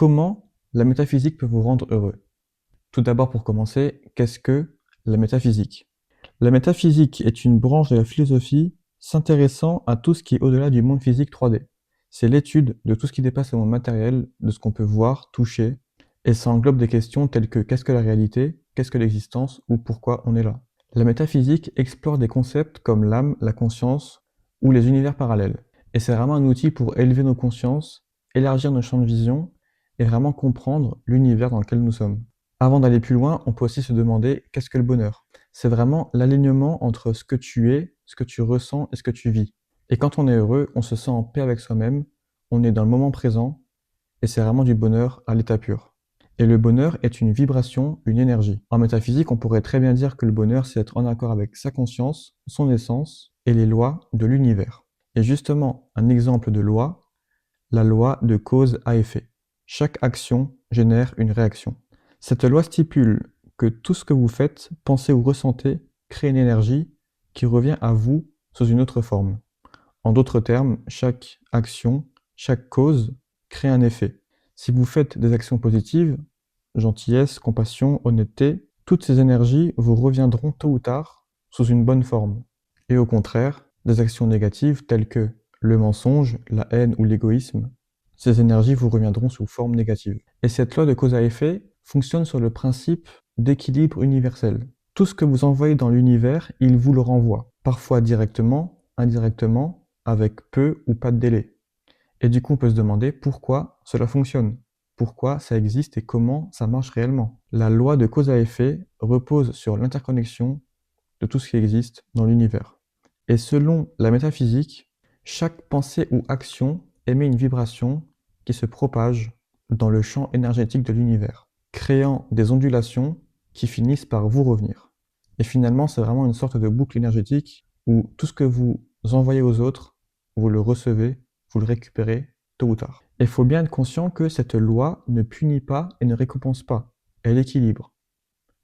Comment la métaphysique peut vous rendre heureux? Tout d'abord, pour commencer, qu'est-ce que la métaphysique? La métaphysique est une branche de la philosophie s'intéressant à tout ce qui est au-delà du monde physique 3D. C'est l'étude de tout ce qui dépasse le monde matériel, de ce qu'on peut voir, toucher, et ça englobe des questions telles que qu'est-ce que la réalité, qu'est-ce que l'existence ou pourquoi on est là. La métaphysique explore des concepts comme l'âme, la conscience ou les univers parallèles. Et c'est vraiment un outil pour élever nos consciences, élargir nos champs de vision et vraiment comprendre l'univers dans lequel nous sommes. Avant d'aller plus loin, on peut aussi se demander qu'est-ce que le bonheur? C'est vraiment l'alignement entre ce que tu es, ce que tu ressens et ce que tu vis. Et quand on est heureux, on se sent en paix avec soi-même, on est dans le moment présent et c'est vraiment du bonheur à l'état pur. Et le bonheur est une vibration, une énergie. En métaphysique, on pourrait très bien dire que le bonheur, c'est être en accord avec sa conscience, son essence et les lois de l'univers. Et justement, un exemple de loi, la loi de cause à effet. Chaque action génère une réaction. Cette loi stipule que tout ce que vous faites, pensez ou ressentez crée une énergie qui revient à vous sous une autre forme. En d'autres termes, chaque action, chaque cause crée un effet. Si vous faites des actions positives, gentillesse, compassion, honnêteté, toutes ces énergies vous reviendront tôt ou tard sous une bonne forme. Et au contraire, des actions négatives telles que le mensonge, la haine ou l'égoïsme, ces énergies vous reviendront sous forme négative. Et cette loi de cause à effet fonctionne sur le principe d'équilibre universel. Tout ce que vous envoyez dans l'univers, il vous le renvoie, parfois directement, indirectement, avec peu ou pas de délai. Et du coup, on peut se demander pourquoi cela fonctionne, pourquoi ça existe et comment ça marche réellement. La loi de cause à effet repose sur l'interconnexion de tout ce qui existe dans l'univers. Et selon la métaphysique, chaque pensée ou action émet une vibration qui se propage dans le champ énergétique de l'univers, créant des ondulations qui finissent par vous revenir. Et finalement, c'est vraiment une sorte de boucle énergétique où tout ce que vous envoyez aux autres, vous le recevez, vous le récupérez tôt ou tard. Il faut bien être conscient que cette loi ne punit pas et ne récompense pas, elle équilibre.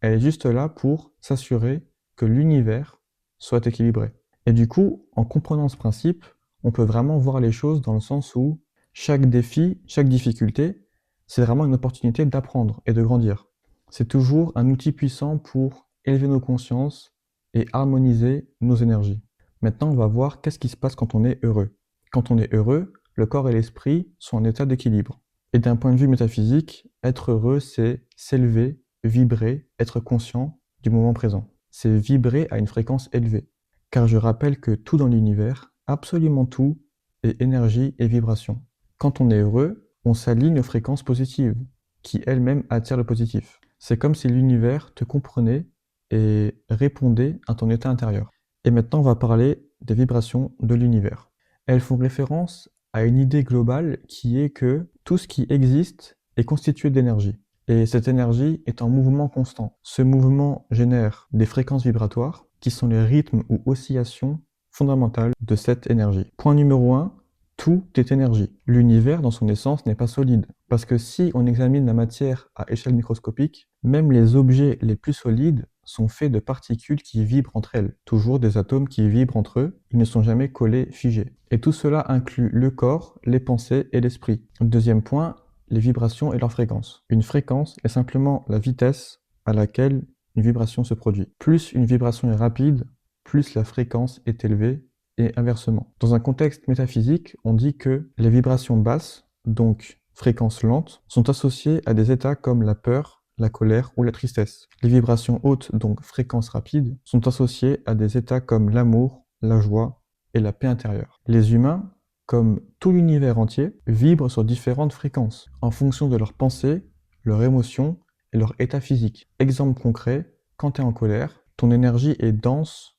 Elle est juste là pour s'assurer que l'univers soit équilibré. Et du coup, en comprenant ce principe, on peut vraiment voir les choses dans le sens où chaque défi, chaque difficulté, c'est vraiment une opportunité d'apprendre et de grandir. C'est toujours un outil puissant pour élever nos consciences et harmoniser nos énergies. Maintenant, on va voir qu'est-ce qui se passe quand on est heureux. Quand on est heureux, le corps et l'esprit sont en état d'équilibre. Et d'un point de vue métaphysique, être heureux, c'est s'élever, vibrer, être conscient du moment présent. C'est vibrer à une fréquence élevée. Car je rappelle que tout dans l'univers, absolument tout, est énergie et vibration. Quand on est heureux, on s'aligne aux fréquences positives, qui elles-mêmes attirent le positif. C'est comme si l'univers te comprenait et répondait à ton état intérieur. Et maintenant, on va parler des vibrations de l'univers. Elles font référence à une idée globale qui est que tout ce qui existe est constitué d'énergie. Et cette énergie est en mouvement constant. Ce mouvement génère des fréquences vibratoires qui sont les rythmes ou oscillations fondamentales de cette énergie. Point numéro 1, tout est énergie. L'univers, dans son essence, n'est pas solide. Parce que si on examine la matière à échelle microscopique, même les objets les plus solides sont faits de particules qui vibrent entre elles. Toujours des atomes qui vibrent entre eux, ils ne sont jamais collés, figés. Et tout cela inclut le corps, les pensées et l'esprit. Deuxième point, les vibrations et leurs fréquences. Une fréquence est simplement la vitesse à laquelle une vibration se produit. Plus une vibration est rapide, plus la fréquence est élevée et inversement. Dans un contexte métaphysique, on dit que les vibrations basses, donc fréquences lentes, sont associées à des états comme la peur, la colère ou la tristesse. Les vibrations hautes, donc fréquences rapides, sont associées à des états comme l'amour, la joie et la paix intérieure. Les humains, comme tout l'univers entier, vibrent sur différentes fréquences en fonction de leurs pensées, leurs émotions et leur état physique. Exemple concret, quand tu es en colère, ton énergie est dense,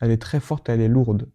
elle est très forte, elle est lourde.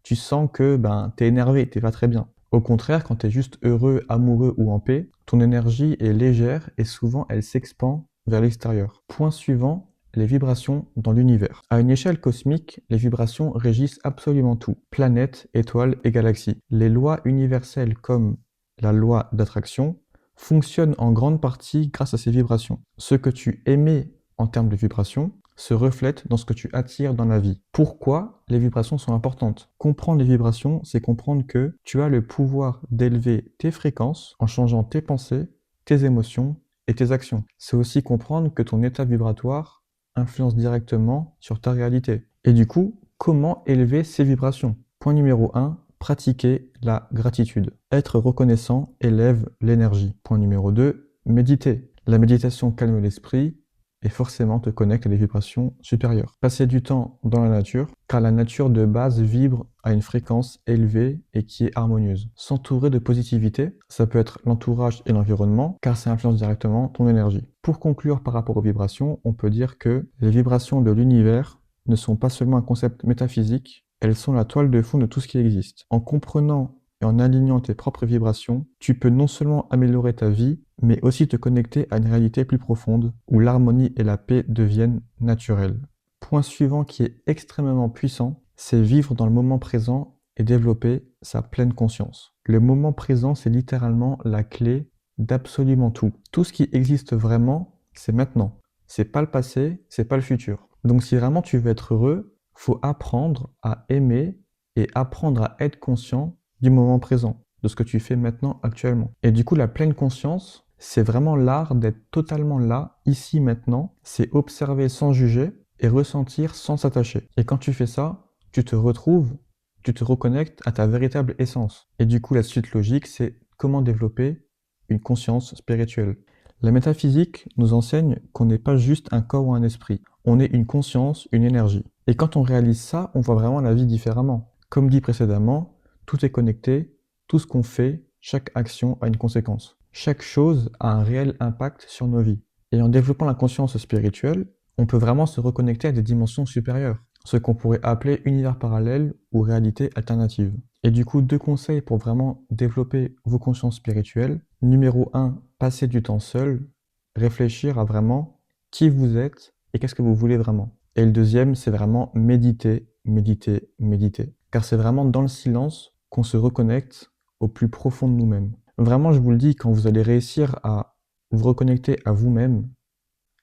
Tu sens que t'es énervé, t'es pas très bien. Au contraire, quand tu es juste heureux, amoureux ou en paix, ton énergie est légère et souvent elle s'expand vers l'extérieur. Point suivant, les vibrations dans l'univers. À une échelle cosmique, les vibrations régissent absolument tout. Planètes, étoiles et galaxies. Les lois universelles comme la loi d'attraction fonctionnent en grande partie grâce à ces vibrations. Ce que tu émets en termes de vibrations se reflète dans ce que tu attires dans la vie. Pourquoi les vibrations sont importantes? Comprendre les vibrations, c'est comprendre que tu as le pouvoir d'élever tes fréquences en changeant tes pensées, tes émotions et tes actions. C'est aussi comprendre que ton état vibratoire influence directement sur ta réalité. Et du coup, comment élever ces vibrations? Point numéro 1, pratiquer la gratitude. Être reconnaissant élève l'énergie. Point numéro 2, méditer. La méditation calme l'esprit et forcément te connecte à des vibrations supérieures. Passer du temps dans la nature, car la nature de base vibre à une fréquence élevée et qui est harmonieuse. S'entourer de positivité, ça peut être l'entourage et l'environnement, car ça influence directement ton énergie. Pour conclure par rapport aux vibrations, on peut dire que les vibrations de l'univers ne sont pas seulement un concept métaphysique, elles sont la toile de fond de tout ce qui existe. En comprenant et en alignant tes propres vibrations, tu peux non seulement améliorer ta vie, mais aussi te connecter à une réalité plus profonde, où l'harmonie et la paix deviennent naturelles. Point suivant qui est extrêmement puissant, c'est vivre dans le moment présent et développer sa pleine conscience. Le moment présent, c'est littéralement la clé d'absolument tout. Tout ce qui existe vraiment, c'est maintenant. C'est pas le passé, c'est pas le futur. Donc si vraiment tu veux être heureux, faut apprendre à aimer et apprendre à être conscient du moment présent, de ce que tu fais maintenant actuellement. Et du coup, la pleine conscience, c'est vraiment l'art d'être totalement là, ici, maintenant. C'est observer sans juger et ressentir sans s'attacher. Et quand tu fais ça, tu te retrouves, tu te reconnectes à ta véritable essence. Et du coup, la suite logique, c'est comment développer une conscience spirituelle. La métaphysique nous enseigne qu'on n'est pas juste un corps ou un esprit. On est une conscience, une énergie. Et quand on réalise ça, on voit vraiment la vie différemment. Comme dit précédemment, tout est connecté, tout ce qu'on fait, chaque action a une conséquence. Chaque chose a un réel impact sur nos vies. Et en développant la conscience spirituelle, on peut vraiment se reconnecter à des dimensions supérieures, ce qu'on pourrait appeler univers parallèle ou réalité alternative. Et du coup, 2 conseils pour vraiment développer vos consciences spirituelles. Numéro 1, passer du temps seul, réfléchir à vraiment qui vous êtes et qu'est-ce que vous voulez vraiment. Et le deuxième, c'est vraiment méditer, méditer, méditer. Car c'est vraiment dans le silence qu'on se reconnecte au plus profond de nous-mêmes. Vraiment, je vous le dis, quand vous allez réussir à vous reconnecter à vous-même,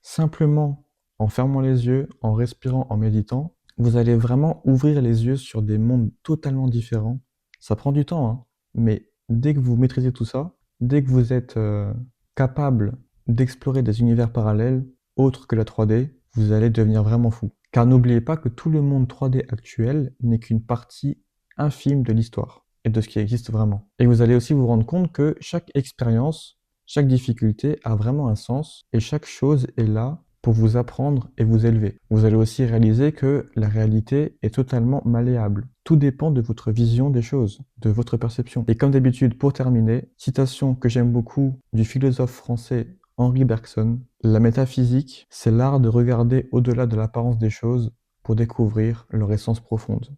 simplement en fermant les yeux, en respirant, en méditant, vous allez vraiment ouvrir les yeux sur des mondes totalement différents. Ça prend du temps, hein, mais dès que vous maîtrisez tout ça, dès que vous êtes capable d'explorer des univers parallèles autres que la 3D, vous allez devenir vraiment fou. Car n'oubliez pas que tout le monde 3D actuel n'est qu'une partie infime de l'histoire et de ce qui existe vraiment. Et vous allez aussi vous rendre compte que chaque expérience, chaque difficulté a vraiment un sens et chaque chose est là pour vous apprendre et vous élever. Vous allez aussi réaliser que la réalité est totalement malléable. Tout dépend de votre vision des choses, de votre perception. Et comme d'habitude, pour terminer, citation que j'aime beaucoup du philosophe français Henri Bergson, la métaphysique, c'est l'art de regarder au-delà de l'apparence des choses pour découvrir leur essence profonde.